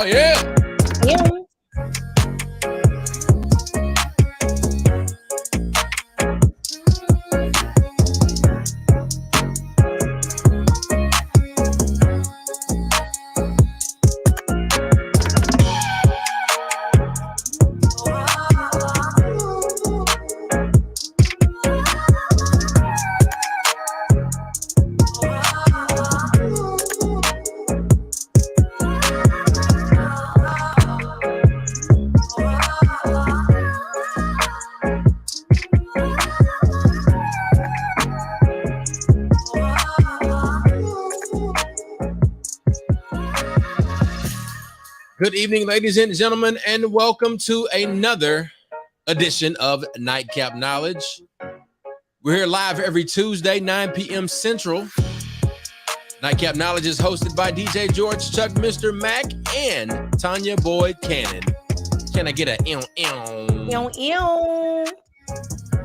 Oh, yeah. Yeah. Good evening, ladies and gentlemen, and welcome to another edition of Nightcap Knowledge. We're here live every Tuesday, 9 p.m. Central. Nightcap Knowledge is hosted by DJ George, Chuck, Mr. Mac, and Tanya Boyd Cannon. Can I get a ew, ew? Ew, ew.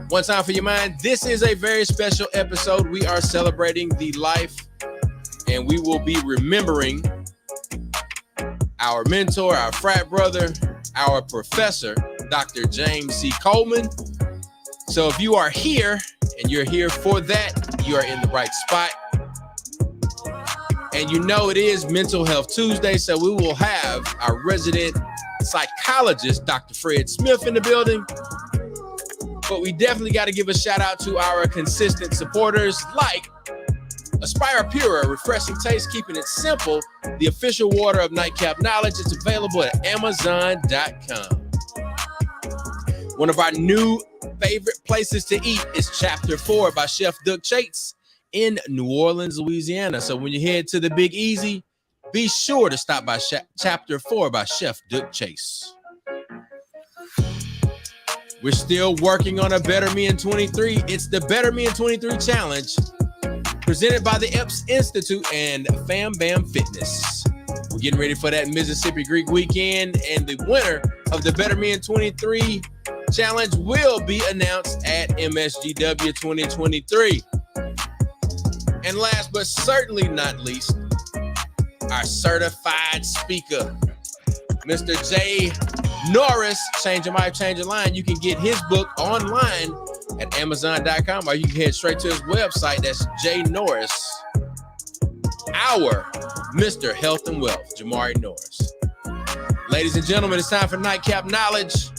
One time for your mind. This is a very special episode. We are celebrating the life, and we will be remembering our mentor, our frat brother, our professor, Dr. James C. Coleman. So if you are here and you're here for that, you are in the right spot. And you know it is Mental Health Tuesday, so we will have our resident psychologist, Dr. Fred Smith, in the building. But we definitely got to give a shout out to our consistent supporters like Aspire Pure, a refreshing taste, keeping it simple. The official water of Nightcap Knowledge. It's available at Amazon.com. One of our new favorite places to eat is Chapter 4 by Chef Doug Chates in New Orleans, Louisiana. So when you head to the Big Easy, be sure to stop by Chapter 4 by Chef Doug Chase. We're still working on a Better Me in 23. It's the Better Me in 23 Challenge, presented by the Epps Institute and Fam Bam Fitness. We're getting ready for that Mississippi Greek weekend, and the winner of the Better Me in 23 Challenge will be announced at MSGW 2023. And last but certainly not least, our certified speaker, Mr. Jay Norris, Change Your Life, Change Your Line. You can get his book online at Amazon.com, or you can head straight to his website. That's Jay Norris, our Mr. Health and Wealth, Jamari Norris. Ladies and gentlemen, it's time for Nightcap Knowledge.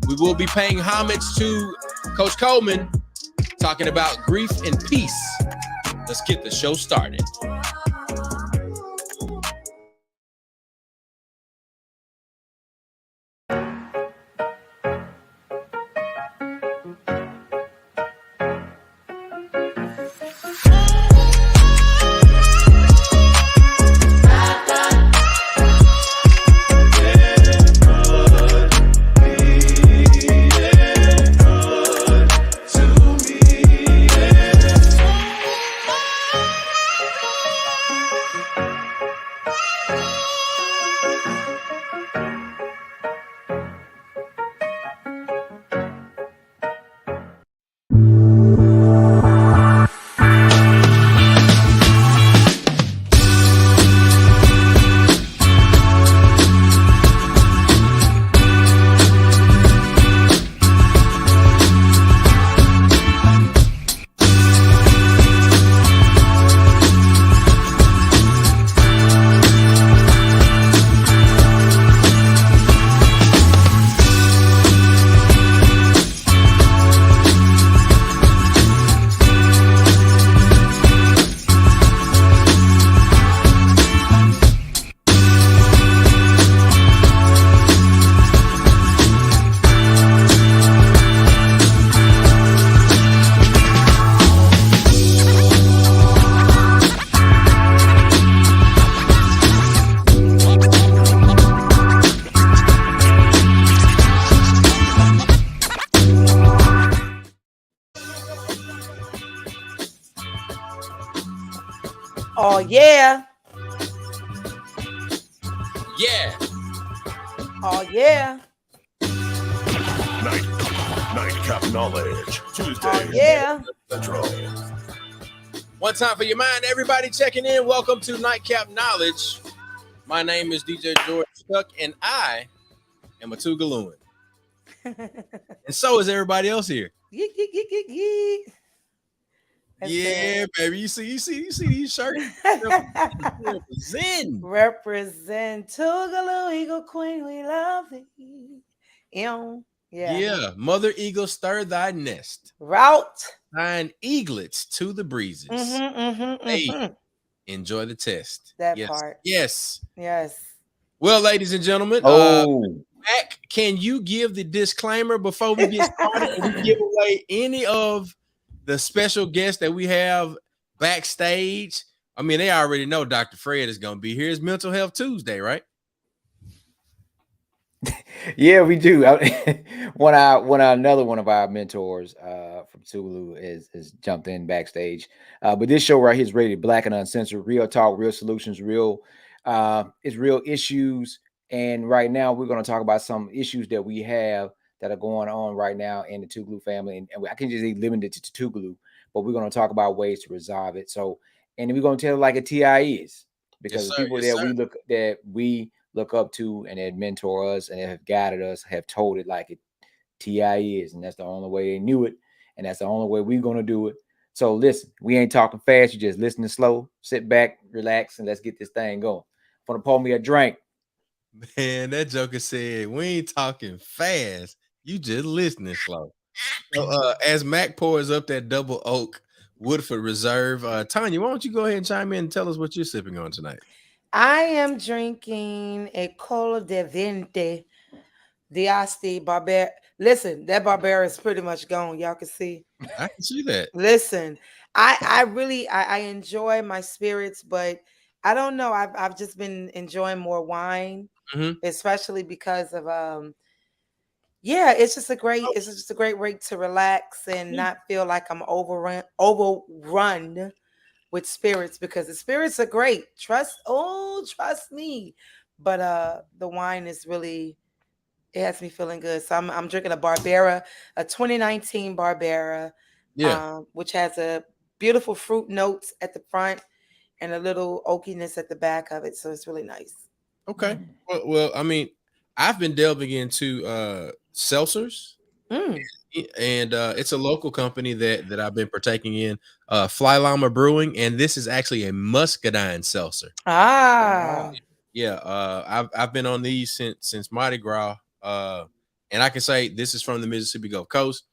We will be paying homage to Coach Coleman, talking about grief and peace. Let's get the show started. Oh, yeah. Yeah. Oh, yeah. Nightcap Knowledge, Tuesday. Oh, yeah. Central. One time for your mind, everybody checking in. Welcome to Nightcap Knowledge. My name is DJ George Chuck, and I am a Tougalooan. And so is everybody else here. Yeek, yeek, yeek, yeek, yeek. That's Yeah, baby. You see these shirts? Representing. Represent Tougaloo Eagle Queen, we love thee. Yeah. Yeah. Mother eagle, stir thy nest. Route. Thine eaglets to the breezes. Hey, enjoy the test. That Yes. part. Yes. Yes. Well, ladies and gentlemen, Mac, can you give the disclaimer before we get started and we give away any of the special guests that we have backstage? I mean, they already know Dr. Fred is going to be here. It's Mental Health Tuesday, right? Yeah, we do. Another one of our mentors from Tougaloo is jumped in backstage. But this show right here is rated Black and Uncensored, real talk, real solutions, real issues. And right now we're going to talk about some issues that we have that are going on right now in the Tougaloo family. And I can just limit it to Tougaloo, but we're going to talk about ways to resolve it. So, and we're going to tell it like a TI is, because the people that we look up to and that mentor us and that have guided us have told it like it TI is, and that's the only way they knew it, and that's the only way we're going to do it. So listen, we ain't talking fast. You just listening slow, sit back, relax, and let's get this thing going. I'm gonna pour me a drink. Man, that joker said, we ain't talking fast. You just listening slow. So as Mac pours up that double oak Woodford Reserve, Tanya, why don't you go ahead and chime in and tell us what you're sipping on tonight? I am drinking a Cola de Vente Diasti Barbera. Listen, that Barbera is pretty much gone. Y'all can see. I can see that. Listen, I really enjoy my spirits, but I don't know. I've just been enjoying more wine, especially because of it's just a great way to relax and not feel like I'm overrun with spirits, because the spirits are great. Trust me. But the wine is really, it has me feeling good. So I'm drinking a Barbera, a 2019 Barbera, which has a beautiful fruit notes at the front and a little oakiness at the back of it. So it's really nice. Okay. Well, I mean, I've been delving into seltzers. And it's a local company that I've been partaking in, Fly Llama Brewing, and this is actually a muscadine seltzer. I've been on these since Mardi Gras, and I can say this is from the Mississippi Gulf Coast,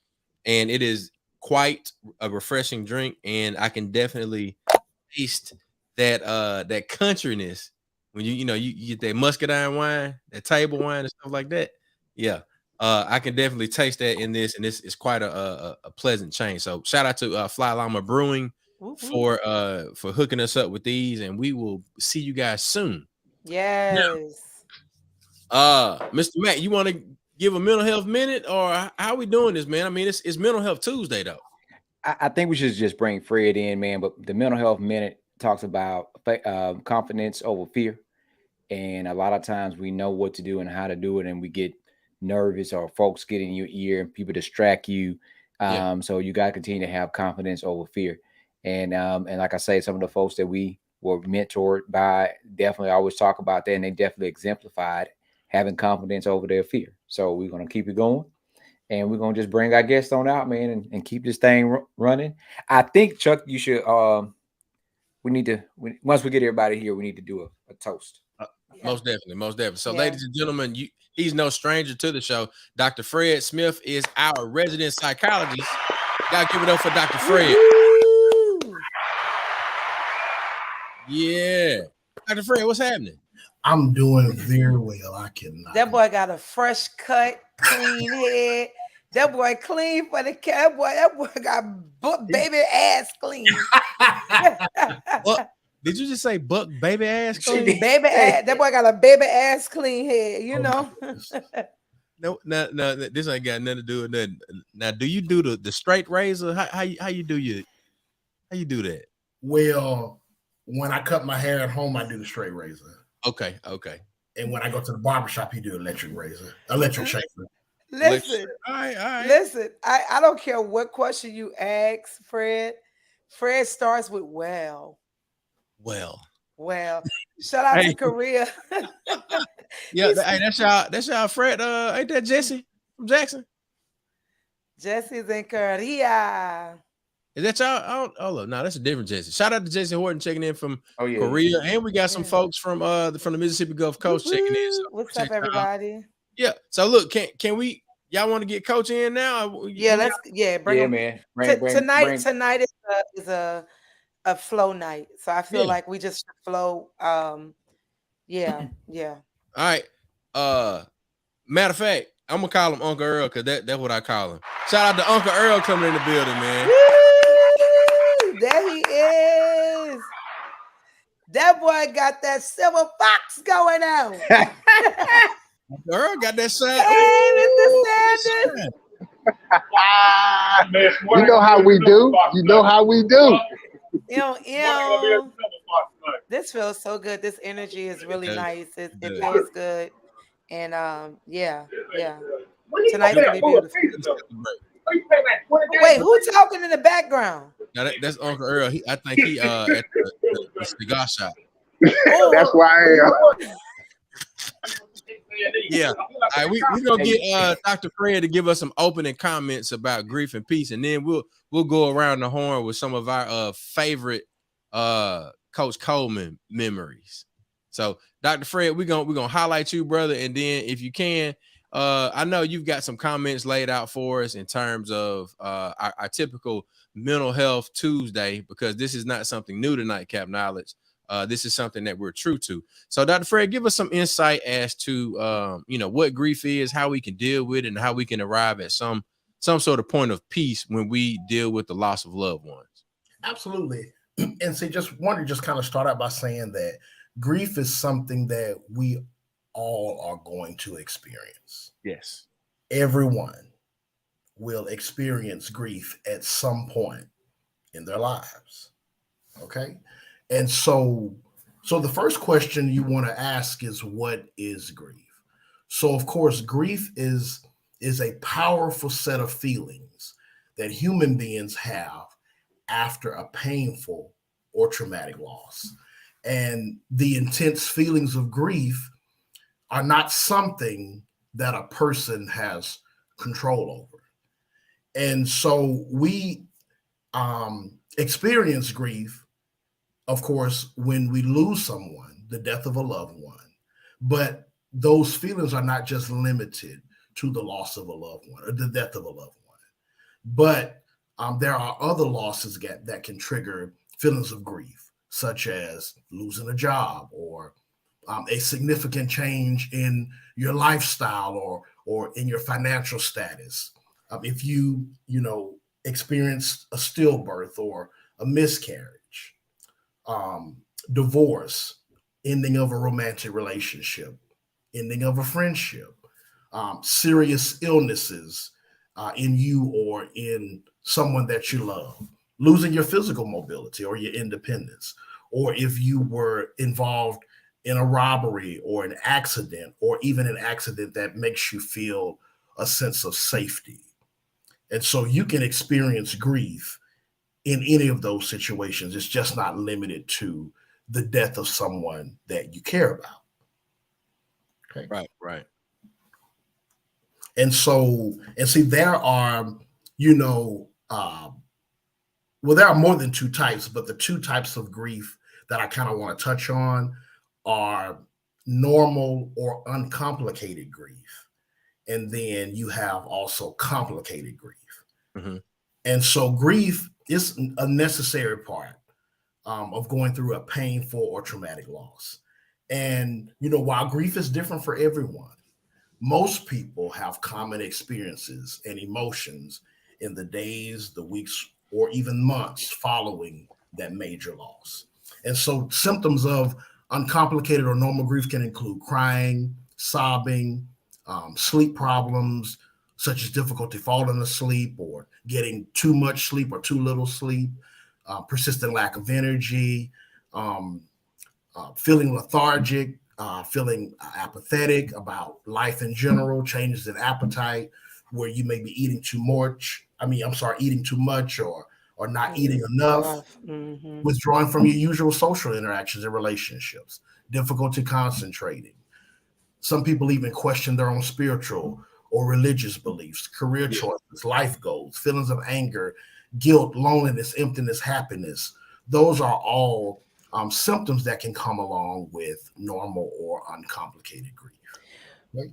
and it is quite a refreshing drink, and I can definitely taste that countryness when you get that muscadine wine, that table wine and stuff like that. Yeah. I can definitely taste that in this, and this is quite a pleasant change. So shout out to Fly Llama Brewing for hooking us up with these, and we will see you guys soon. Yes. Now, Mr. Matt, you want to give a mental health minute, or how we doing this, man? I mean, it's Mental Health Tuesday, though. I think we should just bring Fred in, man. But the mental health minute talks about confidence over fear, and a lot of times we know what to do and how to do it, and we get nervous, or folks get in your ear and people distract you. So you got to continue to have confidence over fear. And like I say, some of the folks that we were mentored by definitely always talk about that, and they definitely exemplified having confidence over their fear. So we're going to keep it going, and we're going to just bring our guests on out, man, and keep this thing running. I think, Chuck, you should, once we get everybody here, we need to do a toast. Most definitely. So, ladies and gentlemen, he's no stranger to the show. Dr. Fred Smith is our resident psychologist. Gotta give it up for Dr. Fred. Yeah. Dr. Fred, what's happening? I'm doing very well. I cannot. That boy got a fresh cut, clean head. That boy clean for the cat. That boy got baby ass clean. What? Did you just say buck baby ass clean? Baby ass. That boy got a baby ass clean head, you know. No, this ain't got nothing to do with nothing. Now, do you do the straight razor? How you do that? Well, when I cut my hair at home, I do the straight razor. Okay. And when I go to the barbershop, you do electric shaver. Listen, all right. Listen, I don't care what question you ask, Fred. Fred starts with well. Well, shout out to Korea. Yeah, hey, that's y'all Fred. Ain't that Jesse from Jackson? Jesse's in Korea. Is that y'all? Oh, no, that's a different Jesse. Shout out to Jesse Horton checking in from yeah. Korea, and we got some folks from the Mississippi Gulf Coast checking in. So what's up, everybody? Yeah. So look, can we? Y'all want to get Coach in now? Yeah, let's. Yeah, bring him. Man. Tonight is a flow night, so I feel like we just flow. Yeah. All right. Matter of fact, I'm gonna call him Uncle Earl because that's what I call him. Shout out to Uncle Earl coming in the building, man. Woo! There he is. That boy got that silver fox going on. Uncle Earl got that side. Hey, Mr. Sanders. You know how we do. You know how we do. This feels so good. This energy is really nice. It feels good. And yeah. Tonight's gonna be beautiful. Wait, who's talking in the background? Now that's Uncle Earl. I think he at the cigar shop. That's why I am. Yeah. All right, we're gonna get Dr. Fred to give us some opening comments about grief and peace, and then we'll go around the horn with some of our favorite Coach Coleman memories. So, Dr. Fred, we're gonna highlight you, brother, and then if you can, I know you've got some comments laid out for us in terms of our typical mental health Tuesday, because this is not something new to Nightcap Knowledge. This is something that we're true to. So, Dr. Fred, give us some insight as to what grief is, how we can deal with it, and how we can arrive at some sort of point of peace when we deal with the loss of loved ones. Absolutely. And see, just want to kind of start out by saying that grief is something that we all are going to experience. Yes. Everyone will experience grief at some point in their lives. Okay. And so the first question you want to ask is, what is grief? So, of course, grief is a powerful set of feelings that human beings have after a painful or traumatic loss. And the intense feelings of grief are not something that a person has control over. And so we experience grief, of course, when we lose someone, the death of a loved one. But those feelings are not just limited to the loss of a loved one or the death of a loved one. But there are other losses that can trigger feelings of grief, such as losing a job or a significant change in your lifestyle or in your financial status. If you experienced a stillbirth or a miscarriage, divorce, ending of a romantic relationship, ending of a friendship, serious illnesses in you or in someone that you love, losing your physical mobility or your independence, or if you were involved in a robbery or an accident, or even an accident that makes you feel a sense of safety. And so you can experience grief in any of those situations. It's just not limited to the death of someone that you care about. Okay. Right. And see, there are, there are more than two types, but the two types of grief that I kind of want to touch on are normal or uncomplicated grief. And then you have also complicated grief. Mm-hmm. And so grief is a necessary part of going through a painful or traumatic loss. And, while grief is different for everyone, most people have common experiences and emotions in the days, the weeks, or even months following that major loss. And so symptoms of uncomplicated or normal grief can include crying, sobbing, sleep problems, such as difficulty falling asleep or getting too much sleep or too little sleep, persistent lack of energy, feeling lethargic, feeling apathetic about life in general, changes in appetite, where you may be eating too much or or not eating enough, withdrawing from your usual social interactions and relationships, difficulty concentrating. Some people even question their own spiritual or religious beliefs, career choices, life goals, feelings of anger, guilt, loneliness, emptiness, happiness. Those are all symptoms that can come along with normal or uncomplicated grief. Right?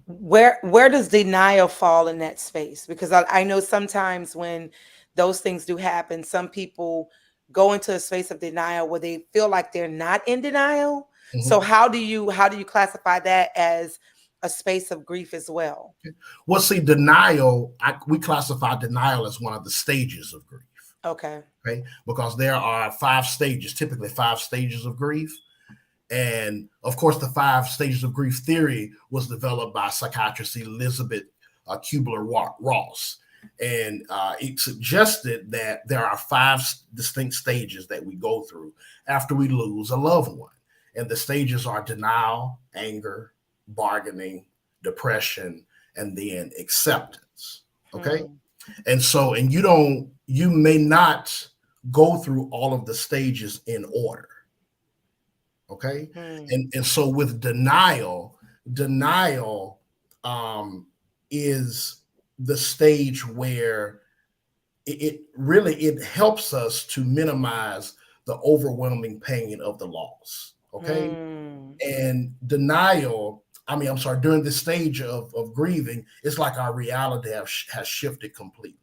Where does denial fall in that space? Because I know sometimes when those things do happen, some people go into a space of denial where they feel like they're not in denial. So how do you classify that as a space of grief as well? Well, see, denial, we classify denial as one of the stages of grief. Okay. Because there are 5 stages, typically 5 stages of grief. And of course, the 5 stages of grief theory was developed by psychiatrist Elizabeth Kubler-Ross. And it suggested that there are 5 distinct stages that we go through after we lose a loved one. And the stages are denial, anger, bargaining, depression, and then acceptance. Okay. And so, and you may not go through all of the stages in order. Okay. And so with denial is the stage where it helps us to minimize the overwhelming pain of the loss. Okay. And during this stage of grieving, it's like our reality has shifted completely.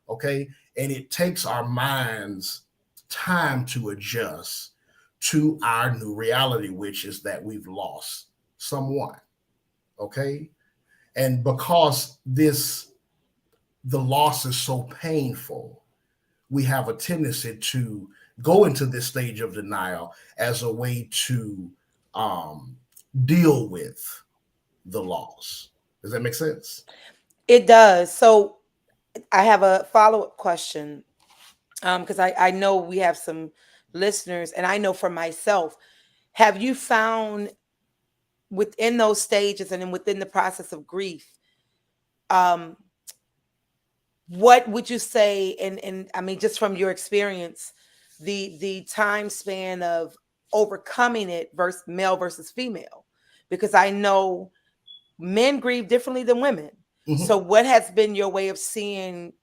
Okay. And it takes our minds time to adjust to our new reality, which is that we've lost someone. Okay. And because the loss is so painful, we have a tendency to go into this stage of denial as a way to deal with the loss. Does that make sense? It does. So I have a follow-up question, because I know we have some listeners, and I know for myself, have you found within those stages and then within the process of grief, what would you say, and I mean, just from your experience, the time span of overcoming it versus male versus female? Because I know men grieve differently than women. So what has been your way of seeing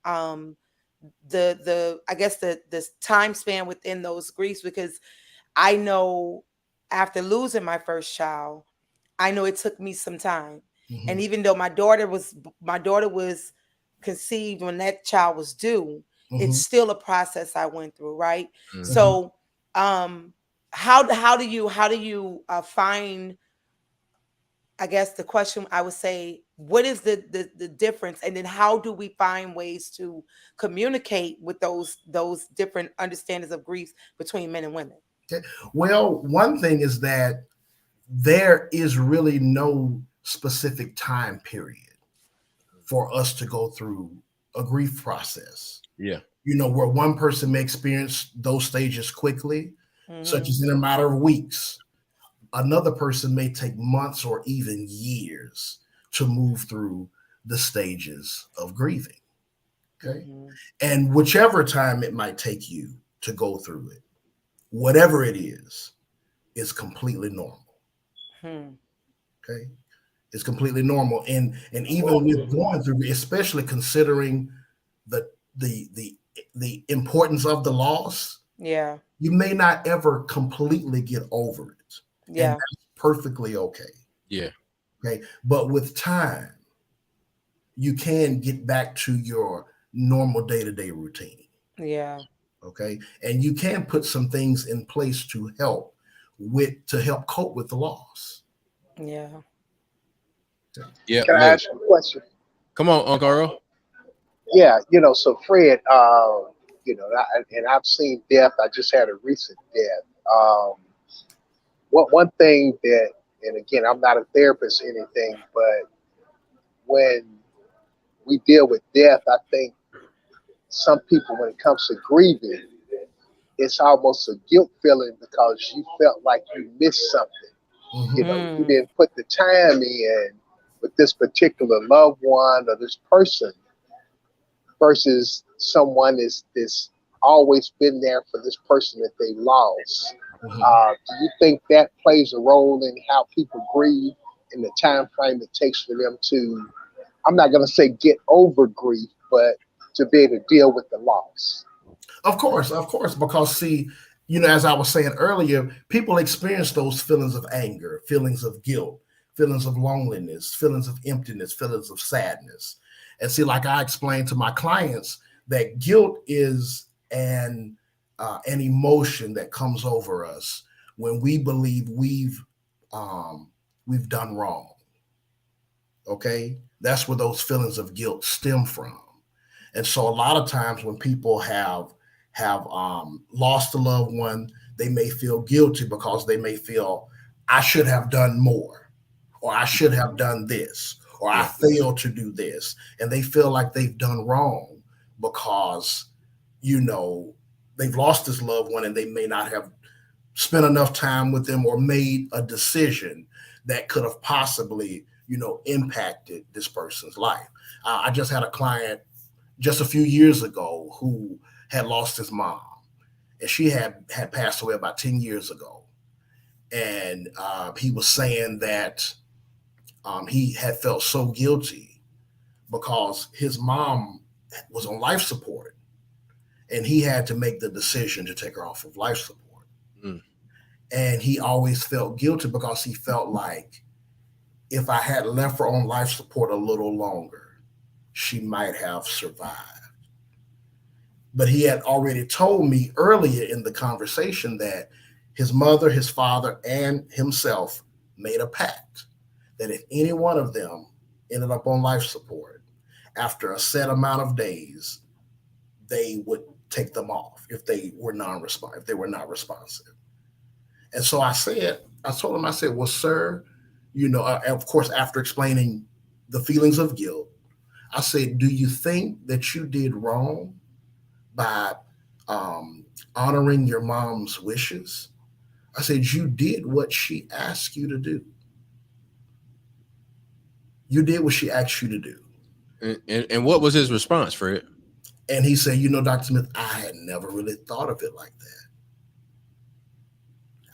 the I guess the time span within those griefs? Because I know after losing my first child, I know it took me some time. And even though my daughter was conceived when that child was due, it's still a process I went through, right? So how do you find, I guess the question I would say, what is the difference? And then how do we find ways to communicate with those different understandings of grief between men and women? Okay. Well, one thing is that there is really no specific time period for us to go through a grief process. Yeah. Where one person may experience those stages quickly, such as in a matter of weeks. Another person may take months or even years to move through the stages of grieving. Okay. And whichever time it might take you to go through it, whatever it is completely normal. Okay. It's completely normal. And even with going through, especially considering the importance of the loss, you may not ever completely get over it. And that's perfectly okay. Yeah. Okay. But with time, you can get back to your normal day-to-day routine. Yeah. Okay. And you can put some things in place to help cope with the loss. Yeah. Yeah. Can I ask you a question? Come on, Uncle Earl. Yeah, so Fred, and I've seen death. I just had a recent death. One thing that, and again, I'm not a therapist or anything, but when we deal with death, I think some people, when it comes to grieving, it's almost a guilt feeling because you felt like you missed something. You didn't put the time in with this particular loved one or this person versus someone is this always been there for this person that they lost. Mhm. Do you think that plays a role in how people grieve in the time frame it takes for them to, I'm not going to say get over grief, but to be able to deal with the loss? Of course, because see, as I was saying earlier, people experience those feelings of anger, feelings of guilt, feelings of loneliness, feelings of emptiness, feelings of sadness. And see, like I explained to my clients, that guilt is an emotion that comes over us when we believe we've done wrong. Okay, that's where those feelings of guilt stem from. And so a lot of times when people have lost a loved one, they may feel guilty because they may feel I should have done more, or I should have done this, or I Yeah. failed to do this, and they feel like they've done wrong because they've lost this loved one and they may not have spent enough time with them or made a decision that could have possibly impacted this person's life. I just had a client just a few years ago who had lost his mom, and she had passed away about 10 years ago. And he was saying that he had felt so guilty because his mom was on life support, and he had to make the decision to take her off of life support. Mm. And he always felt guilty because he felt like if I had left her on life support a little longer, she might have survived. But he had already told me earlier in the conversation that his mother, his father, and himself made a pact that if any one of them ended up on life support, after a set amount of days, they would take them off if they were non-responsive, if they were not responsive. And so I told him, I said, well, sir, of course, after explaining the feelings of guilt, I said, do you think that you did wrong by honoring your mom's wishes? I said, you did what she asked you to do. You did what she asked you to do. And what was his response, Fred? And he said, Dr. Smith, I had never really thought of it like that.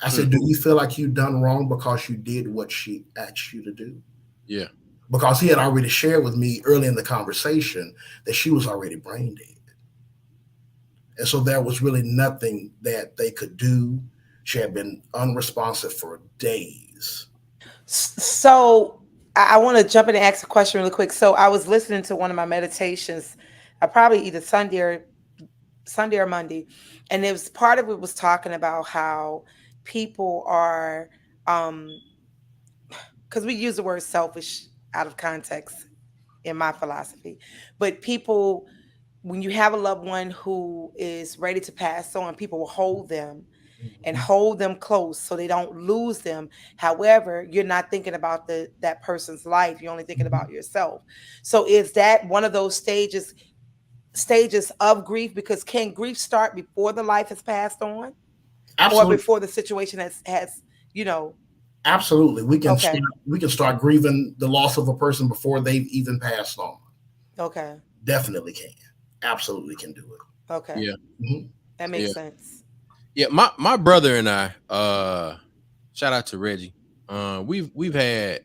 I said, do you feel like you've done wrong because you did what she asked you to do? Yeah. Because he had already shared with me early in the conversation that she was already brain dead. And so there was really nothing that they could do. She had been unresponsive for days. So I want to jump in and ask a question really quick. So I was listening to one of my meditations, probably either Sunday or Monday, and it was part of it was talking about how people are, because we use the word selfish out of context in my philosophy, but people, when you have a loved one who is ready to pass on, people will hold them and hold them close so they don't lose them. However, you're not thinking about that person's life. You're only thinking about yourself. So is that one of those stages of grief? Because can grief start before the life has passed on? Absolutely. Or before the situation has Absolutely. We can okay. start grieving the loss of a person before they've even passed on. Okay. Definitely can. Absolutely can do it. Okay. Yeah. Mm-hmm. That makes sense. Yeah, my brother and I, shout out to Reggie. We've had,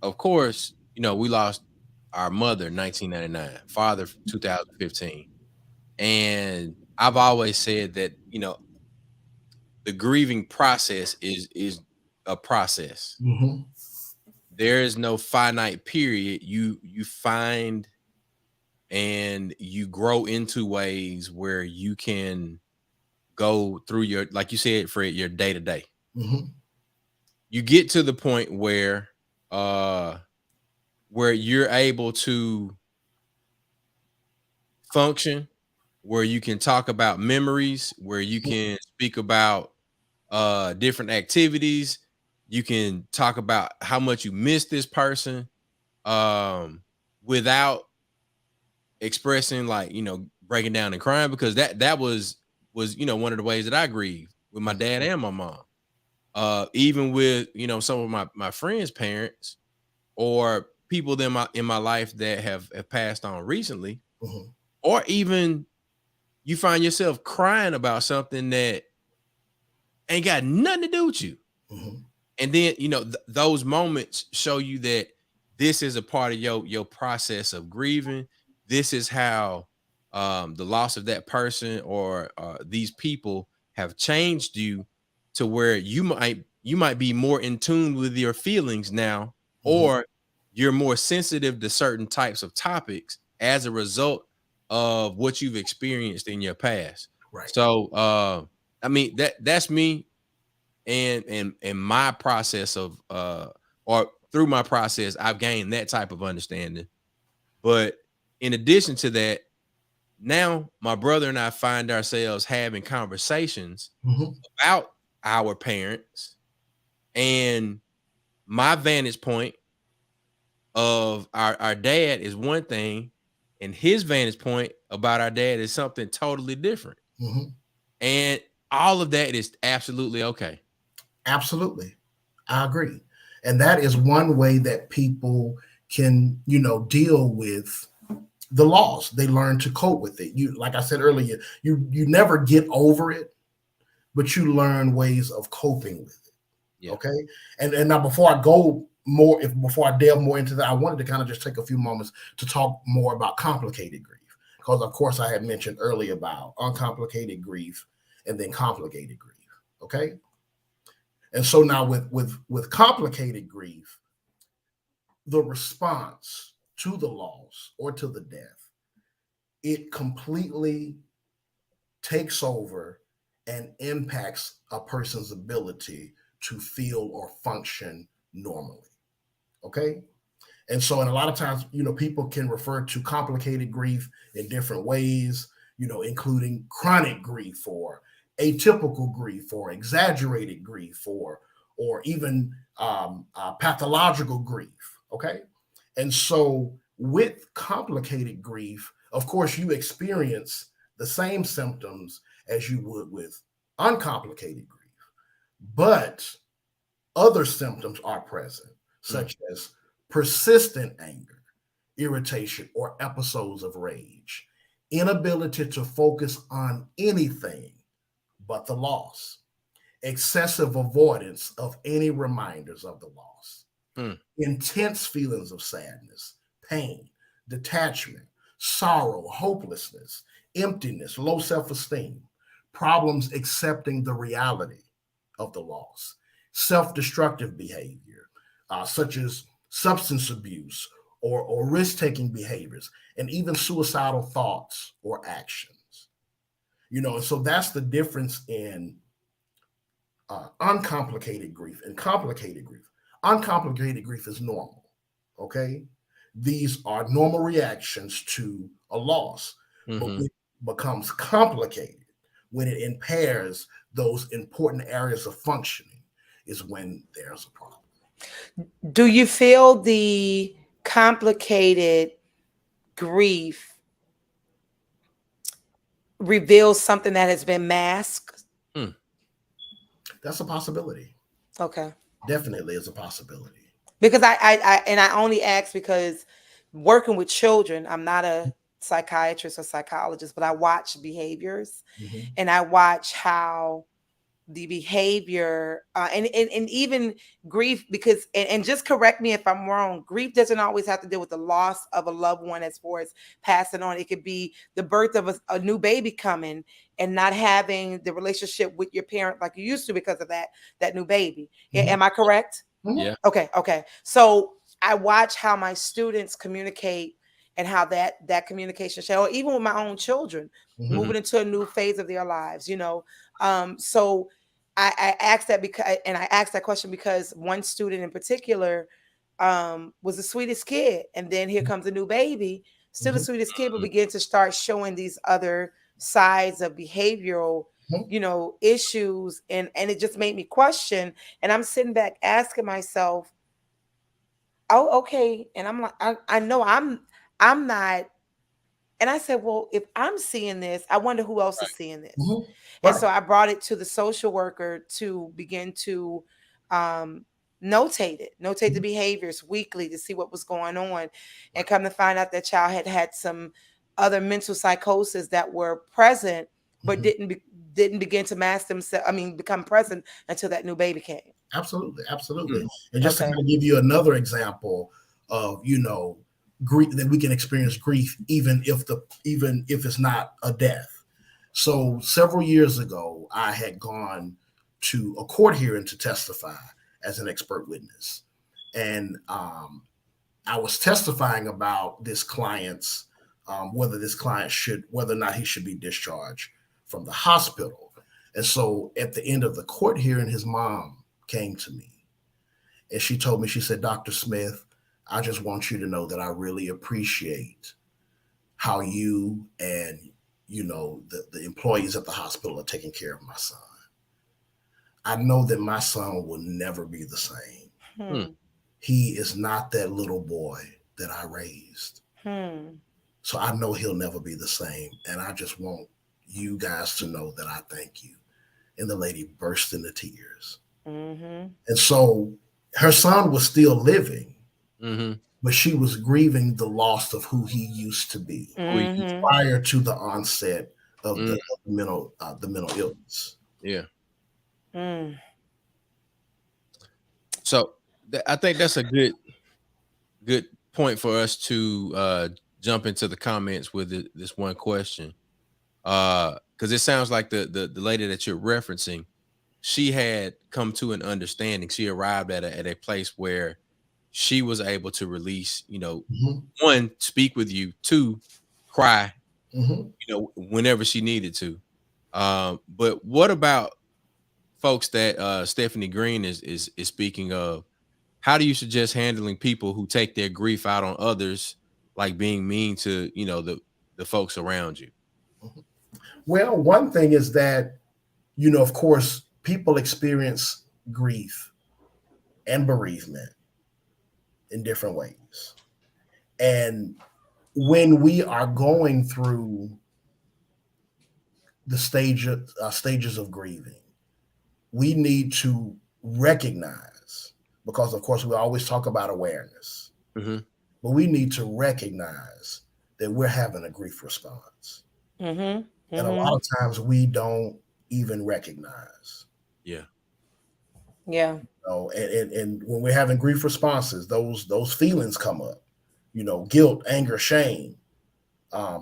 of course, we lost our mother in 1999, father 2015. And I've always said that, the grieving process is a process. Mm-hmm. There is no finite period. You find and you grow into ways where you can go through your, like you said, Fred, your day to day. You get to the point where you're able to function, where you can talk about memories, where you can speak about different activities. You can talk about how much you miss this person without expressing, like, breaking down and crying, because that was one of the ways that I grieve with my dad and my mom. Even with some of my friends' parents or people in my life that have passed on recently, or even you find yourself crying about something that ain't got nothing to do with you. Mm-hmm. And then, those moments show you that this is a part of your process of grieving. This is how the loss of that person or these people have changed you to where you might be more in tune with your feelings now, or you're more sensitive to certain types of topics as a result of what you've experienced in your past. Right. So I mean that's me. And my process of or through my process, I've gained that type of understanding. But in addition to that, now my brother and I find ourselves having conversations about our parents, and my vantage point of our dad is one thing, and his vantage point about our dad is something totally different. And all of that is absolutely okay. Absolutely. I agree. And that is one way that people can, deal with the loss. They learn to cope with it. You, like I said earlier, you never get over it, but you learn ways of coping with it. Yeah. Okay. And now before I delve more into that, I wanted to kind of just take a few moments to talk more about complicated grief. Because of course I had mentioned earlier about uncomplicated grief and then complicated grief. Okay. And so now with complicated grief, the response to the loss or to the death, it completely takes over and impacts a person's ability to feel or function normally. Okay? And so, and a lot of times, people can refer to complicated grief in different ways, including chronic grief or atypical grief or exaggerated grief or even pathological grief. Okay. And so with complicated grief, of course, you experience the same symptoms as you would with uncomplicated grief, but other symptoms are present, such as persistent anger, irritation, or episodes of rage, inability to focus on anything but the loss, excessive avoidance of any reminders of the loss, intense feelings of sadness, pain, detachment, sorrow, hopelessness, emptiness, low self-esteem, problems accepting the reality of the loss, self-destructive behavior, such as substance abuse or risk-taking behaviors, and even suicidal thoughts or actions. And so that's the difference in uncomplicated grief and complicated grief. Uncomplicated grief is normal, okay? These are normal reactions to a loss, but when it becomes complicated, when it impairs those important areas of functioning, is when there's a problem. Do you feel the complicated grief reveals something that has been masked? That's a possibility. Okay. Definitely is a possibility. Because I only ask because working with children, I'm not a psychiatrist or psychologist, but I watch behaviors and I watch how the behavior and even grief, because and just correct me if I'm wrong, grief doesn't always have to deal with the loss of a loved one as far as passing on. It could be the birth of a new baby coming and not having the relationship with your parent like you used to because of that new baby. Am I correct? Yeah. Okay. So I watch how my students communicate and how that communication show, or even with my own children moving into a new phase of their lives, so I asked that because, and I asked that question because one student in particular was the sweetest kid, and then here comes a new baby, still the sweetest kid, but begin to start showing these other sides of behavioral, issues, and it just made me question. And I'm sitting back asking myself, oh, okay, and I'm like, I know I'm not. And I said, well, if I'm seeing this, I wonder who else is seeing this. And so I brought it to the social worker to begin to notate the behaviors weekly to see what was going on. And come to find out that child had some other mental psychosis that were present, but didn't begin to mask themselves. I mean, become present until that new baby came. Absolutely, absolutely. And just to kind of give you another example of, grief, that we can experience grief even if it's not a death. So several years ago, I had gone to a court hearing to testify as an expert witness, and I was testifying about this client's whether or not he should be discharged from the hospital. And so at the end of the court hearing, his mom came to me and she told me, she said, "Dr. Smith, I just want you to know that I really appreciate how you and, the employees at the hospital are taking care of my son. I know that my son will never be the same. He is not that little boy that I raised. So I know he'll never be the same. And I just want you guys to know that I thank you." And the lady burst into tears. And so her son was still living, but she was grieving the loss of who he used to be prior to the onset of the mental illness. Yeah. So I think that's a good point for us to jump into the comments with this one question, because it sounds like the lady that you're referencing, she had come to an understanding. She arrived at a place where she was able to release, one, speak with you, two, cry, whenever she needed to. But what about folks that Stephanie Green is speaking of? How do you suggest handling people who take their grief out on others, like being mean to, the folks around you? Well, one thing is that, of course, people experience grief and bereavement in different ways. And when we are going through the stages of grieving, we need to recognize, because of course we always talk about awareness, but we need to recognize that we're having a grief response. And a lot of times we don't even recognize. And when we're having grief responses, those feelings come up, guilt, anger, shame,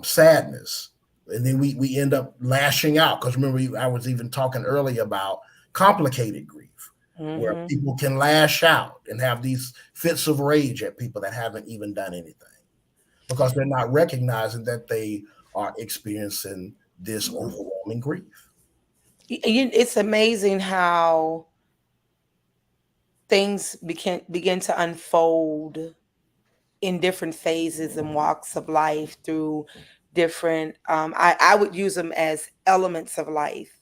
sadness. And then we end up lashing out. Because remember, I was even talking earlier about complicated grief, where people can lash out and have these fits of rage at people that haven't even done anything, because they're not recognizing that they are experiencing this overwhelming grief. It's amazing how things begin to unfold in different phases and walks of life through different, I would use them as elements of life.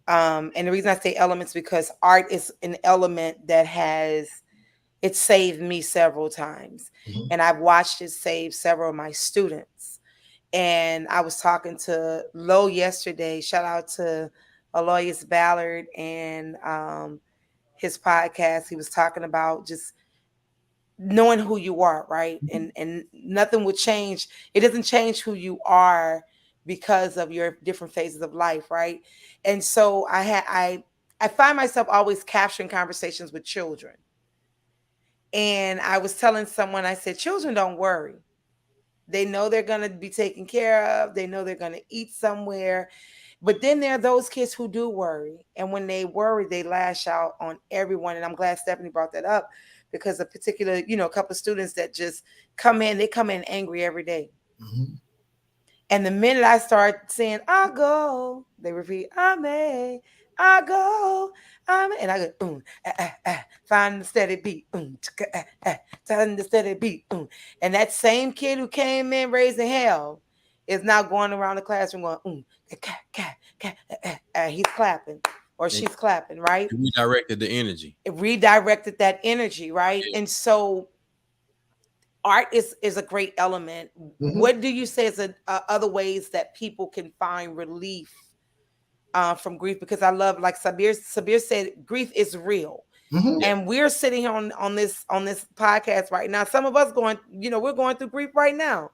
And the reason I say elements, because art is an element that it saved me several times. And I've watched it save several of my students. And I was talking to Lo yesterday, shout out to Aloysius Ballard and his podcast. He was talking about just knowing who you are, right? And nothing would change. It doesn't change who you are because of your different phases of life, right? And so I find myself always capturing conversations with children. And I was telling someone, I said, children don't worry. They know they're going to be taken care of. They know they're going to eat somewhere. But then there are those kids who do worry. And when they worry, they lash out on everyone. And I'm glad Stephanie brought that up, because a particular, a couple of students that just come in angry every day. And the minute I start saying, "I go," they repeat, "I may, I go, I may," and I go, find the steady beat, find the steady beat, and that same kid who came in raising hell is now going around the classroom going, he's clapping or she's clapping, right? It redirected the energy. It redirected that energy, right? Yeah. And so art is a great element. What do you say is other ways that people can find relief from grief? Because I love, like Sabir said, grief is real. And we're sitting here on this podcast right now. Some of us we're going through grief right now,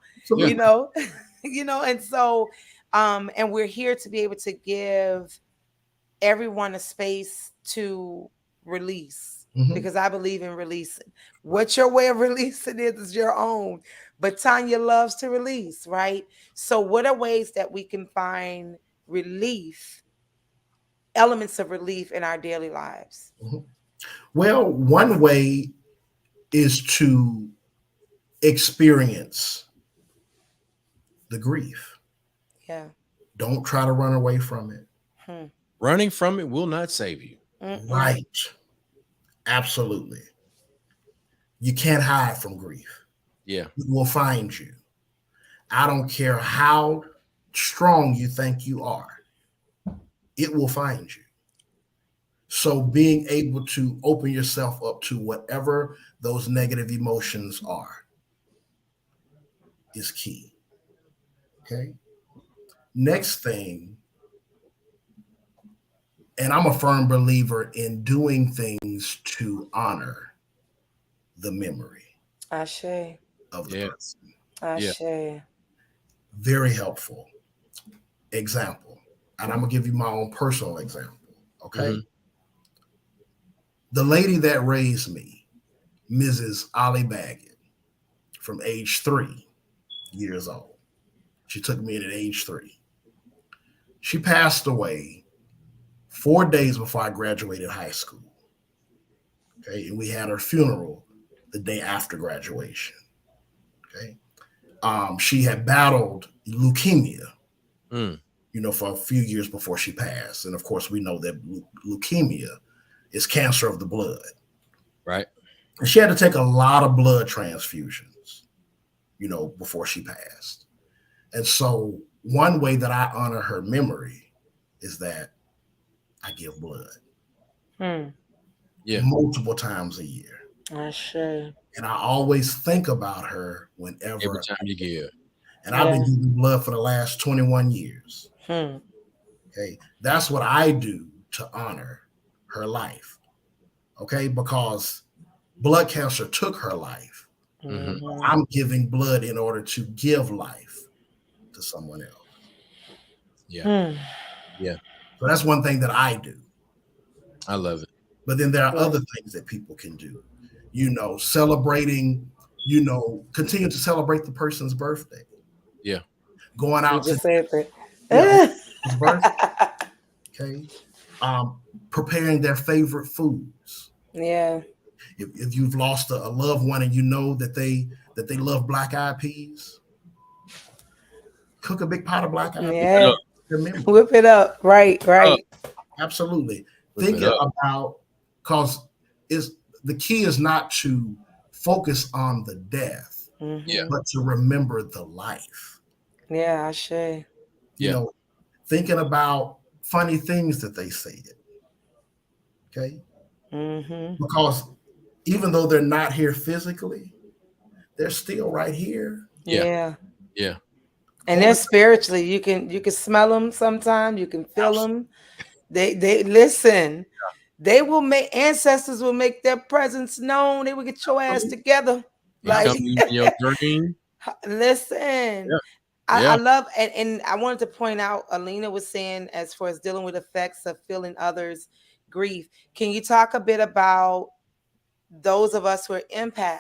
And so, and we're here to be able to give everyone a space to release, because I believe in releasing. What your way of releasing is your own. But Tanya loves to release, right? So what are ways that we can find relief, elements of relief in our daily lives? Well, one way is to experience the grief. Yeah. Don't try to run away from it. Running from it will not save you. Right. Absolutely. You can't hide from grief. Yeah. It will find you. I don't care how strong you think you are. It will find you. So being able to open yourself up to whatever those negative emotions are is key. Okay. Next thing, and I'm a firm believer in doing things to honor the memory Ashe. of the person. Ashe. Very helpful. Example, and I'm gonna give you my own personal example. Okay. The lady that raised me, Mrs. Ollie Baggett, from age 3 years old. She took me in at age 3. She passed away 4 days before I graduated high school. Okay. And we had her funeral the day after graduation. Okay. She had battled leukemia, for a few years before she passed. And of course, we know that leukemia is cancer of the blood. Right. And she had to take a lot of blood transfusions, before she passed. And so one way that I honor her memory is that I give blood. Multiple times a year. And I always think about her whenever. Every time you give. And I've been giving blood for the last 21 years. Okay. That's what I do to honor her life. Okay. Because blood cancer took her life. I'm giving blood in order to give life to someone else. So that's one thing that I do. I love it. But then there are other things that people can do. Celebrating, continue to celebrate the person's birthday. Yeah. Going out to his birthday. Okay. Preparing their favorite foods. Yeah. If you've lost a loved one and you know that they love black-eyed peas, cook a big pot of black-eyed peas. Whip it up. Right. Absolutely. Thinking about, because the key is not to focus on the death, but to remember the life. Yeah, Ashe. Thinking about funny things that they said. Okay. Because even though they're not here physically, they're still right here. Yeah. And Or, they're spiritually, you can smell them sometimes, you can feel them. They listen. They will ancestors will make their presence known. They will get your ass together. Like in your dream. Listen. I love, and I wanted to point out, Alina was saying, as far as dealing with effects of feeling others' grief. Can you talk a bit about those of us who are empaths,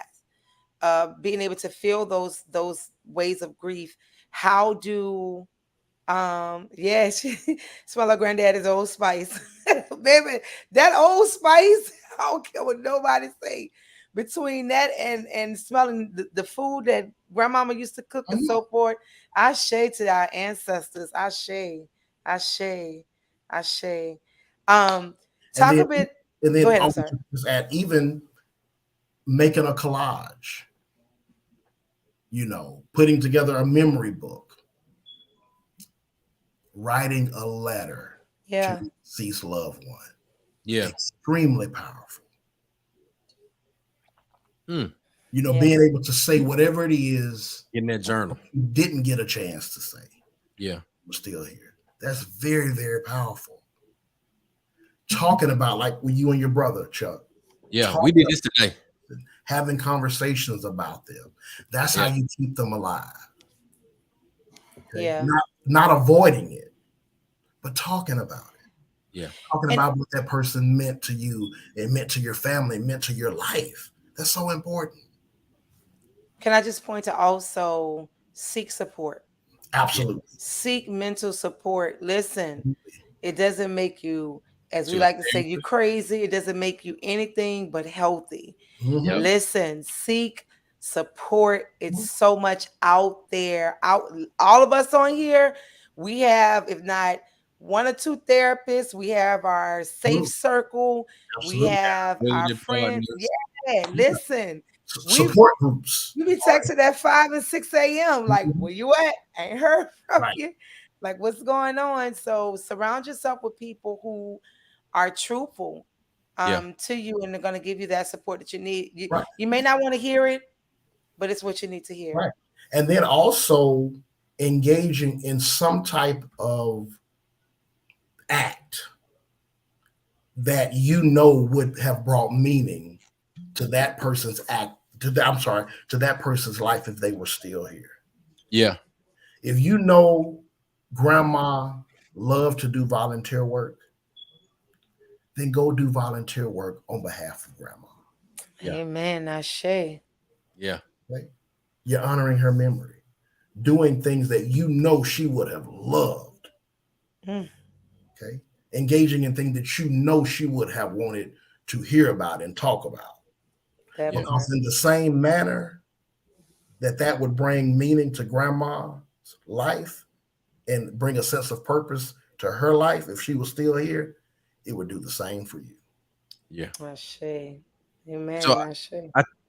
being able to feel those ways of grief? How do smell like granddaddy's Old Spice. Baby, that Old Spice, I don't care what nobody say. Between that and smelling the food that grandmama used to cook and so forth, Ashe to our ancestors. Ashe. Talk a bit. And then go ahead, just add, even making a collage, putting together a memory book, writing a letter to a deceased loved one. Yeah. Extremely powerful. Being able to say whatever it is in that journal you didn't get a chance to say. Yeah. We're still here. That's very, very powerful. Talking about, like with you and your brother, Chuck. Yeah, we did this today. Having conversations about them. That's how you keep them alive. Okay? Yeah. Not avoiding it, but talking about it. Yeah. Talking about what that person meant to you, it meant to your family, meant to your life. That's so important. Can I just point to also seek support? Absolutely. Seek mental support. Listen, it doesn't make you, as we To like to say, you crazy. It doesn't make you anything but healthy. Mhm. Listen, seek support. It's so much out there. All of us on here, we have, if not one or two therapists, we have our safe circle. We Absolutely. have our Really friends. partners. Yeah, listen. Support groups. You be texting at 5 and 6 a.m. Like, where you at? I ain't heard from Right. you. Like, what's going on? So surround yourself with people who are truthful to you, and they're going to give you that support that you need. You may not want to hear it, but it's what you need to hear. Right. And then also engaging in some type of act that you know would have brought meaning to that person's to that person's life if they were still here. Yeah. If you know grandma loved to do volunteer work, then go do volunteer work on behalf of grandma. Amen. Ashe. Yeah. Right? You're honoring her memory, doing things that you know she would have loved. Okay. Engaging in things that you know she would have wanted to hear about and talk about. Because in the same manner that would bring meaning to grandma's life and bring a sense of purpose to her life, if she was still here, it would do the same for you. Yeah. Ashe. Amen. So Ashe.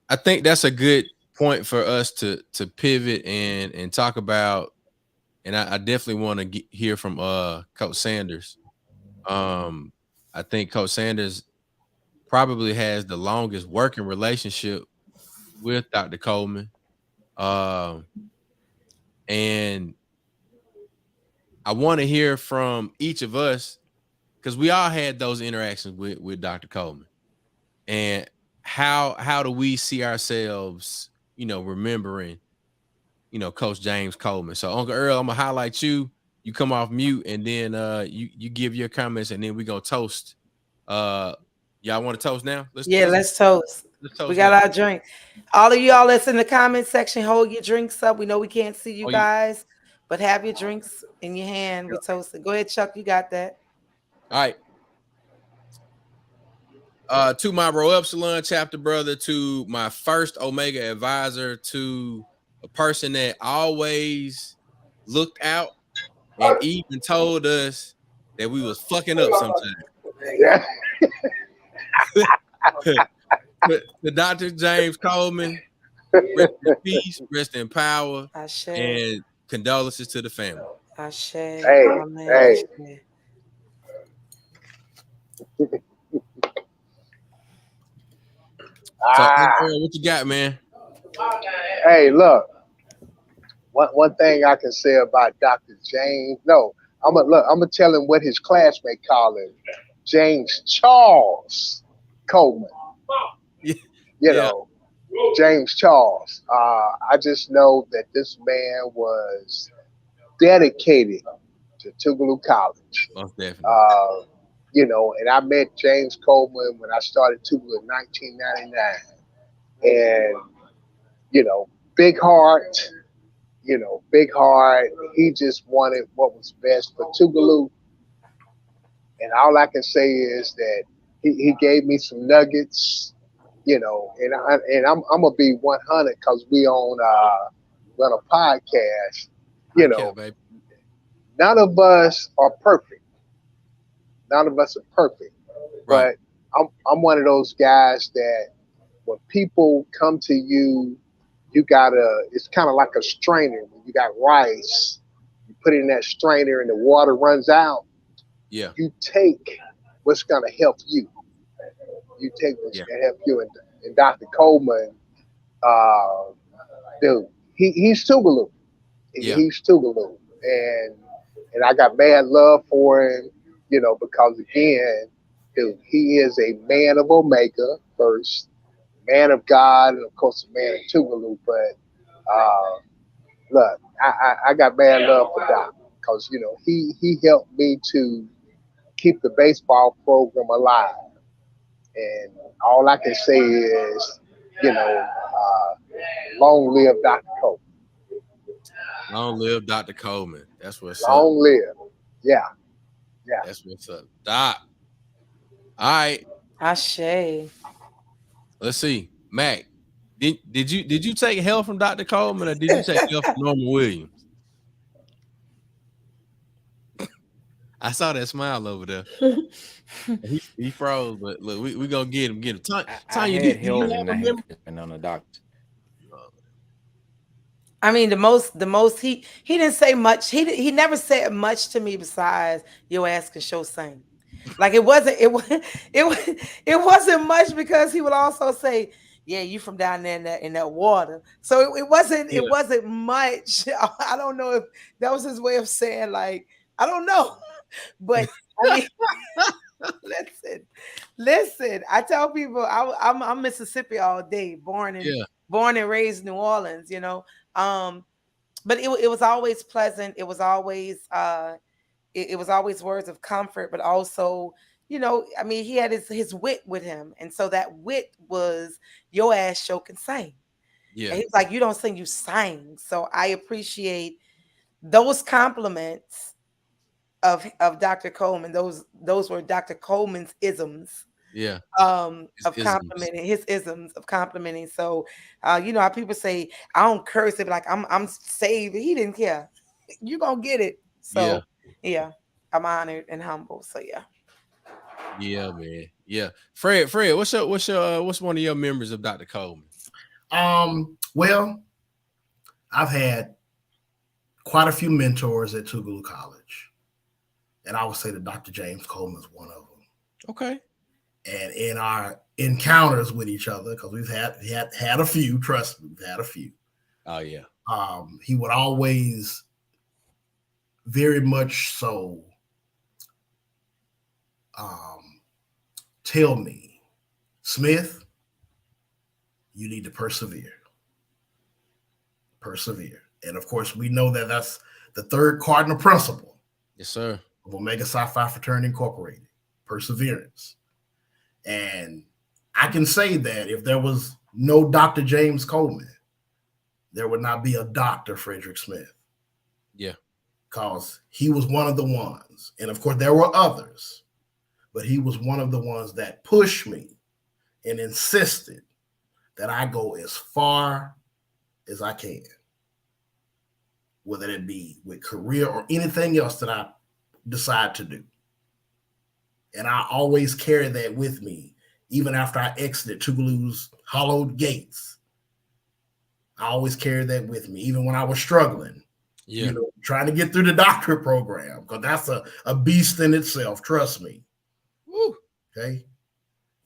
I think that's a good point for us to pivot and talk about. And I definitely want to hear from Coach Sanders. I think Coach Sanders probably has the longest working relationship with Dr. Coleman. And I want to hear from each of us, because we all had those interactions with Dr. Coleman. And how do we see ourselves, remembering, Coach James Coleman? So Uncle Earl, I'm gonna highlight you. You come off mute, and then you give your comments, and then we gonna toast. Y'all want to toast now? Let's toast. Let's toast We got now. our drink. All of y'all that's in the comment section, hold your drinks up. We know we can't see you guys, but have your drinks in your hand. We toast it. Go ahead, Chuck. You got that. All right. To my Rho Epsilon chapter brother, to my first Omega advisor, to a person that always looked out and even told us that we was fucking up sometimes. Yeah. to Dr. James Coleman, rest in peace, rest in power, Ashe. and condolences to the family. Ashe. Hey, Amen. hey. Ashe. So, what you got, man? Hey, look. One thing I can say about Dr. James, I'm gonna tell him what his classmate called him, James Charles Coleman. You know, James Charles. I just know that this man was dedicated to Tougaloo College. Most definitely. And I met James Coleman when I started Tougaloo in 1999. And, big heart, big heart. He just wanted what was best for Tougaloo. And all I can say is that he gave me some nuggets, and I'm gonna be 100 because we on a podcast. None of us are perfect. None of us are perfect. Right. But I'm one of those guys that when people come to you, it's kind of like a strainer. When you got rice, you put it in that strainer and the water runs out. Yeah. You take what's gonna help you. You take what's gonna help you. And Dr. Coleman, dude, he's Tougaloo. He's Tougaloo. And I got mad love for him, because again, dude, he is a man of Omega first, man of God, and of course a man of Tougaloo. But look, I got bad love for Doc because he helped me to keep the baseball program alive. And all I can say is, long live Dr. Coleman. Long live Dr. Coleman. That's what's up. Long live. Yeah, yeah. That's what's up. Doc. All right. Ashe. Let's see. Mac, did you take help from Dr. Coleman or did you take help from Norman Williams? I saw that smile over there. He froze, but look, we gonna get him. Tanya, had do you help have a and memory? on the doctor. I mean, the most he didn't say much. He never said much to me besides your ass can show sing. Like it wasn't it wasn't much because he would also say, yeah, you from down there in that water. So it wasn't much. I don't know if that was his way of saying, like, I don't know. But I mean, listen. I tell people I'm Mississippi all day, born and raised New Orleans, but it was always pleasant. It was always it was always words of comfort, but also, I mean, he had his wit with him, and so that wit was your ass show can sing. Yeah, and he was like, you don't sing, you sing. So I appreciate those compliments of Dr. Coleman. Those were Dr. Coleman's isms. Yeah. Of complimenting his isms of complimenting. So how people say I don't curse, they be like, I'm saved. He didn't care. You gonna get it. So yeah, I'm honored and humble. So yeah. Yeah, man. Yeah. Fred, what's one of your memories of Dr. Coleman? Well, I've had quite a few mentors at Tougaloo College, and I would say that Dr. James Coleman is one of them. Okay. And in our encounters with each other, because we've had a few, trust me, we've had a few. Oh yeah. He would always very much so tell me, Smith, you need to persevere. Persevere. And of course, we know that that's the third cardinal principle. Yes, sir. Of Omega Psi Phi Fraternity Incorporated. Perseverance. And I can say that if there was no Dr. James Coleman, there would not be a Dr. Frederick Smith. Yeah. Because he was one of the ones. And of course, there were others. But he was one of the ones that pushed me and insisted that I go as far as I can. Whether it be with career or anything else that I decide to do. And I always carry that with me, even after I exited Tougaloo's hollowed gates. I always carried that with me, even when I was struggling, trying to get through the doctorate program, because that's a beast in itself, trust me. Woo. Okay.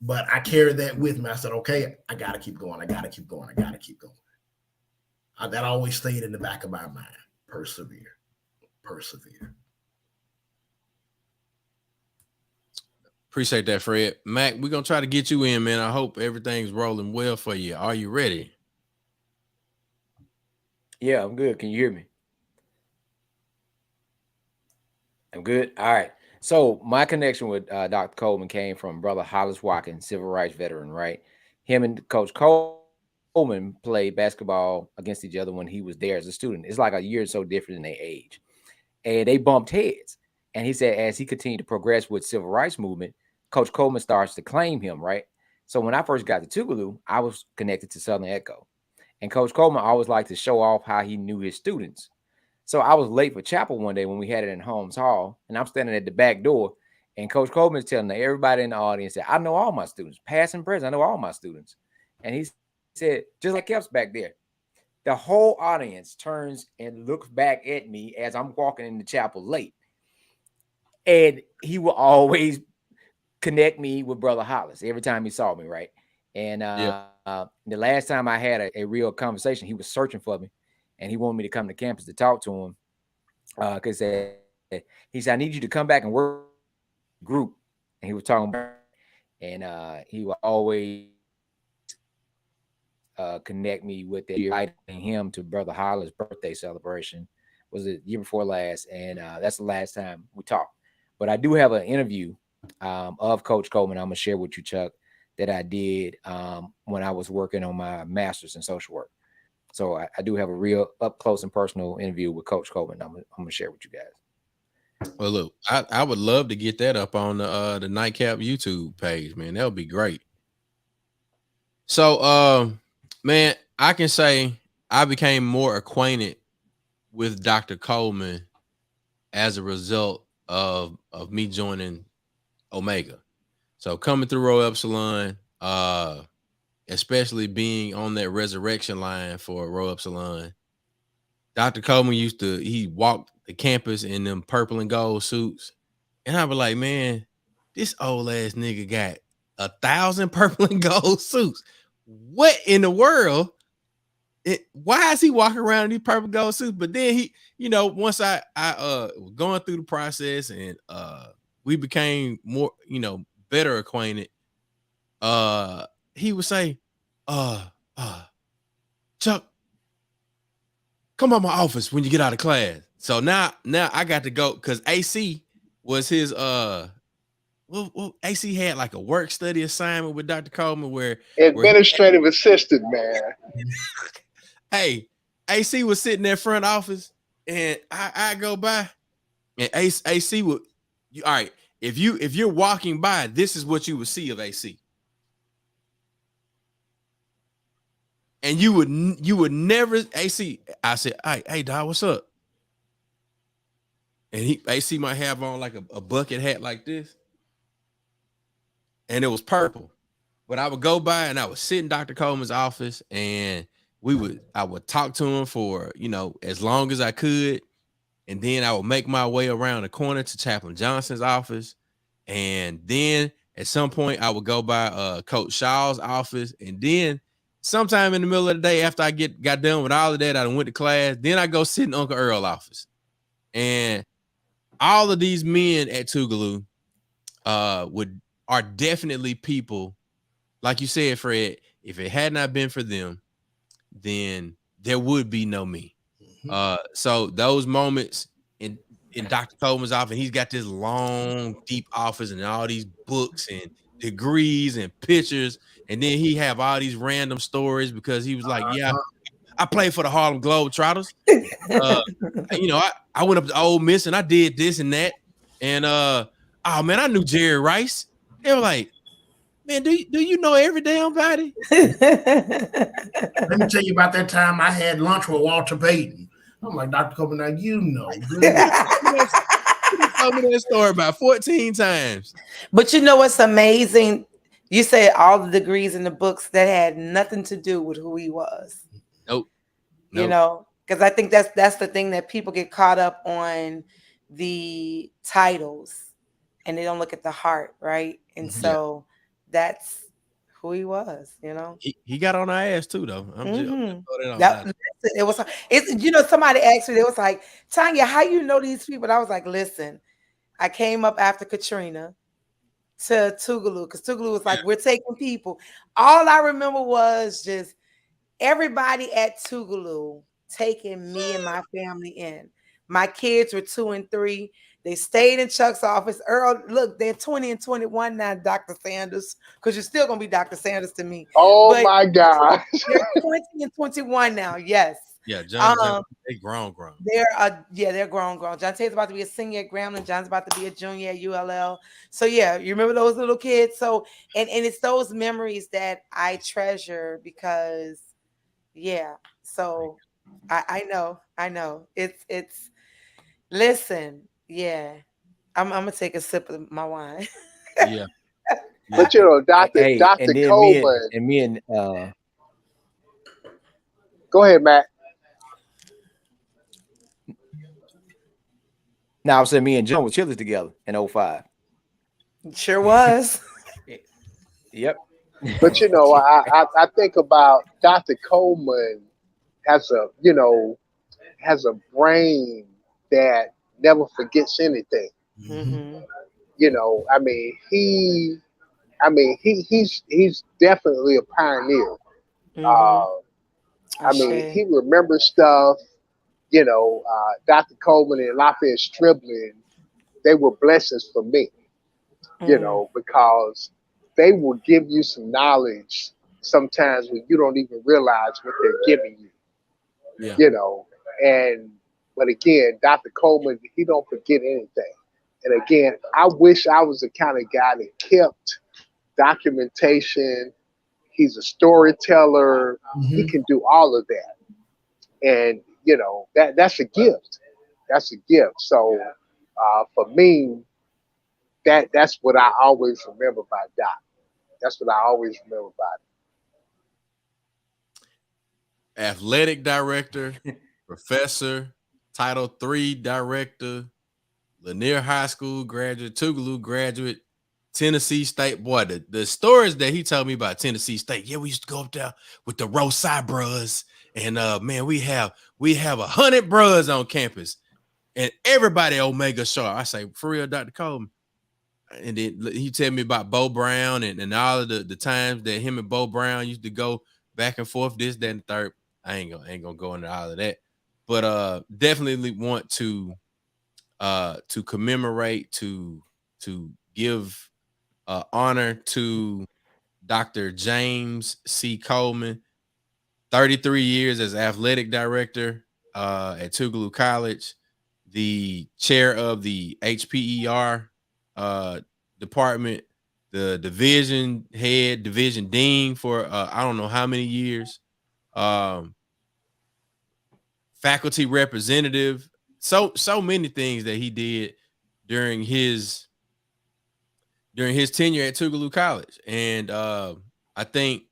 But I carried that with me. I said, okay, I got to keep going. I got to keep going. I got to keep going. That always stayed in the back of my mind. Persevere. Persevere. Appreciate that, Fred. Mac, we're going to try to get you in, man. I hope everything's rolling well for you. Are you ready? Yeah, I'm good. Can you hear me? I'm good. All right. So my connection with Dr. Coleman came from Brother Hollis Watkins, civil rights veteran, right? Him and Coach Coleman played basketball against each other when he was there as a student. It's like a year or so different in their age. And they bumped heads. And he said as he continued to progress with civil rights movement, Coach Coleman starts to claim him, right? So when I first got to Tougaloo, I was connected to Southern Echo. And Coach Coleman always liked to show off how he knew his students. So I was late for chapel one day when we had it in Holmes Hall, and I'm standing at the back door, and Coach Coleman is telling everybody in the audience that I know all my students, past and present, I know all my students. And he said, just like Kev's back there, the whole audience turns and looks back at me as I'm walking in the chapel late. And he will always connect me with Brother Hollis every time he saw me, right? And the last time I had a real conversation, he was searching for me, and he wanted me to come to campus to talk to him because he said, I need you to come back and work with the group. And he was talking about, and he will always connect me with it. Inviting him to Brother Holland's birthday celebration was the year before last, and that's the last time we talked. But I do have an interview of Coach Coleman I'm gonna share with you, Chuck, that I did when I was working on my master's in social work. So I do have a real up close and personal interview with Coach Coleman. I'm gonna share with you guys. Well, look, I would love to get that up on the Nightcap YouTube page, man. That would be great. So, man, I can say I became more acquainted with Dr. Coleman as a result of me joining Omega. So coming through Rho Epsilon, especially being on that resurrection line for Rho Epsilon, Dr. Coleman he walked the campus in them purple and gold suits. And I was like, man, this old ass nigga got 1,000 purple and gold suits. What in the world? Why is he walking around in these purple gold suits? But then he, once I was going through the process and we became more, better acquainted, he would say, Chuck, come out my office when you get out of class. So now I got to go because AC was his AC had like a work study assignment with Dr. Coleman where administrative assistant, man. Hey, AC was sitting in front office and I go by and AC would all right, if you're walking by, this is what you would see of AC. And you would never AC. I said, hey, dog, what's up? And AC might have on like a bucket hat like this. And it was purple. But I would go by and I would sit in Dr. Coleman's office and I would talk to him for, as long as I could. And then I would make my way around the corner to Chaplain Johnson's office. And then at some point I would go by Coach Shaw's office. And then sometime in the middle of the day after I got done with all of that, I went to class. Then I go sit in Uncle Earl's office. And all of these men at Tougaloo are definitely people, like you said, Fred, if it had not been for them, then there would be no me. So those moments in Dr. Coleman's office, he's got this long, deep office and all these books and degrees and pictures. And then he have all these random stories because he was like, yeah, I played for the Harlem Globetrotters. I went up to Ole Miss and I did this and that. And oh man, I knew Jerry Rice. They were like, man, do you know every damn body? Let me tell you about that time I had lunch with Walter Payton. I'm like, Dr. Coleman, now you know. He told me that story about 14 times. But you know what's amazing? You said all the degrees in the books that had nothing to do with who he was. Nope. Because I think that's the thing that people get caught up on, the titles, and they don't look at the heart, right? And so that's who he was, He got on our ass too, though. Somebody asked me, they was like, Tanya, how you know these people? And I was like, listen, I came up after Katrina to Tougaloo because Tougaloo was like, we're taking people. All I remember was just everybody at Tougaloo taking me and my family in. My kids were 2 and 3. They stayed in Chuck's office. Earl, look, they're 20 and 21 now, Dr. Sanders, because you're still going to be Dr. Sanders to me. Oh, my God. They're 20 and 21 now, yes. Yeah, John, they grown. They're grown. John Tate's about to be a senior at Grambling. John's about to be a junior at ULL. So, yeah, you remember those little kids? So, and it's those memories that I treasure because, yeah, so I know. It's listen. Yeah, I'm gonna take a sip of my wine. Yeah. But Dr. Coleman. Go ahead, Matt. Now I said me and John were chillers together in 05. Sure was. Yep. But I think about Dr. Coleman has a brain that never forgets anything. Mm-hmm. He's definitely a pioneer. I mean, he remembers stuff. You know, Dr. Coleman and Lafayette Striblin, they were blessings for me, you know, because they will give you some knowledge sometimes when you don't even realize what they're giving you, you know. But again, Dr. Coleman, he don't forget anything. And again, I wish I was the kind of guy that kept documentation. He's a storyteller. He can do all of that. And, you know, that's a gift. That's a gift. So for me, that's what I always remember about Doc. That's what I always remember about him. Athletic director, professor, Title III director, Lanier High School graduate, Tougaloo graduate, Tennessee State. Boy, the stories that he told me about Tennessee State. Yeah, we used to go up there with the Rosai Bros. And man, we have 100 bros on campus, and everybody Omega sharp. I say, for real, Dr. Coleman. And then he tell me about Bo Brown and all of the times that him and Bo Brown used to go back and forth, this, that, and the third. I ain't gonna go into all of that, but definitely want to commemorate, to give honor to Dr. James C. Coleman. 33 years as athletic director at Tougaloo College, the chair of the HPER department, the division head, division dean for I don't know how many years, faculty representative, so many things that he did during his tenure at Tougaloo College. And I think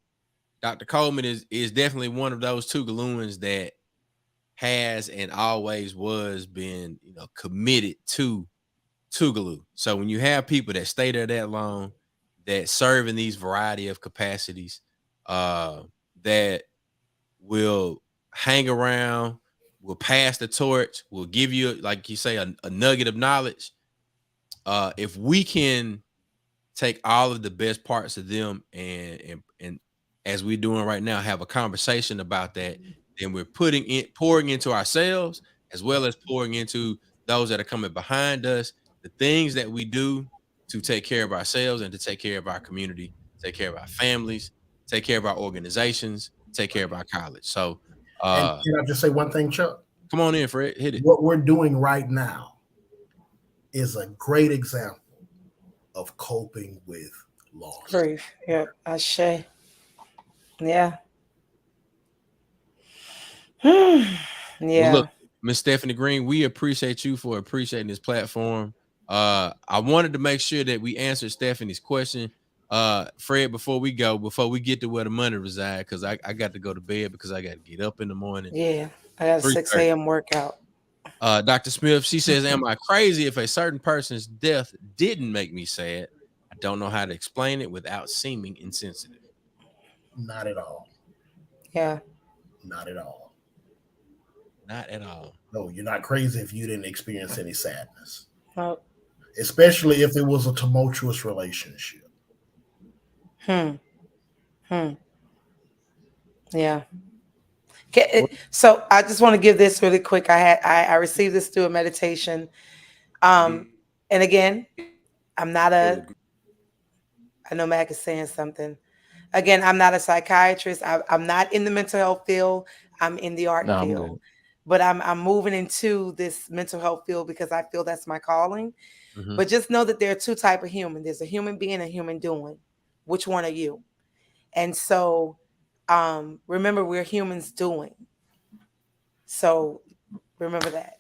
Dr. Coleman is definitely one of those Tougalooans that has and always was been, you know, committed to Tougaloo. So when you have people that stay there that long, that serve in these variety of capacities, that will hang around, will pass the torch, will give you, like you say, a nugget of knowledge. If we can take all of the best parts of them and as we're doing right now, have a conversation about that, then we're pouring into ourselves as well as pouring into those that are coming behind us, the things that we do to take care of ourselves and to take care of our community, take care of our families, take care of our organizations, take care of our college. So and can I just say one thing, Chuck? Come on in, Fred. Hit it. What we're doing right now is a great example of coping with loss. Grief. Yeah, Ashe. Yeah. Yeah. Well, look, Miss Stephanie Green, we appreciate you for appreciating this platform. I wanted to make sure that we answered Stephanie's question. Fred, before we get to where the money resides, because I got to go to bed because I got to get up in the morning. Yeah, I got a 6 a.m. workout. Dr. Smith, she says, am I crazy if a certain person's death didn't make me sad? I don't know how to explain it without seeming insensitive. Not at all. Yeah. Not at all. Not at all. No, you're not crazy if you didn't experience any sadness. Well, especially if it was a tumultuous relationship. Yeah. So I just want to give this really quick. I received this through a meditation. And again, I know Mac is saying something. Again, I'm not a psychiatrist. I'm not in the mental health field. I'm in the art field. But I'm moving into this mental health field because I feel that's my calling. Mm-hmm. But just know that there are two types of human. There's a human being and a human doing. Which one are you? And so remember, we're humans doing. So remember that.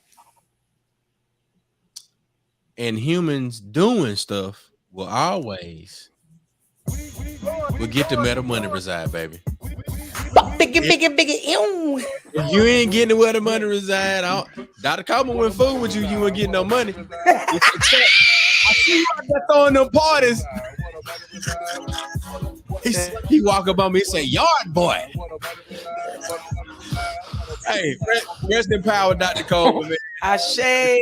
And humans doing stuff will always get the meta money reside, baby. If you ain't getting where the money reside, Dr. Coleman wouldn't fool with you. You wouldn't get no money. I see you out there throwing them parties. He walk up on me and say, "Yard boy." Hey, rest in power, Dr. Coleman. Ashe.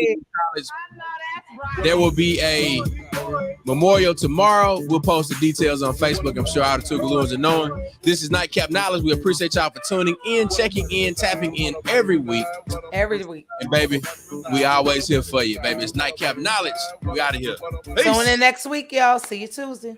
There will be a Memorial tomorrow. We'll post the details on Facebook. I'm sure all the Tougalooans are knowing. This is Nightcap Knowledge. We appreciate y'all for tuning in, checking in, tapping in every week. Every week. And baby, we always here for you, baby. It's Nightcap Knowledge. We out of here. Peace. So in the next week, y'all. See you Tuesday.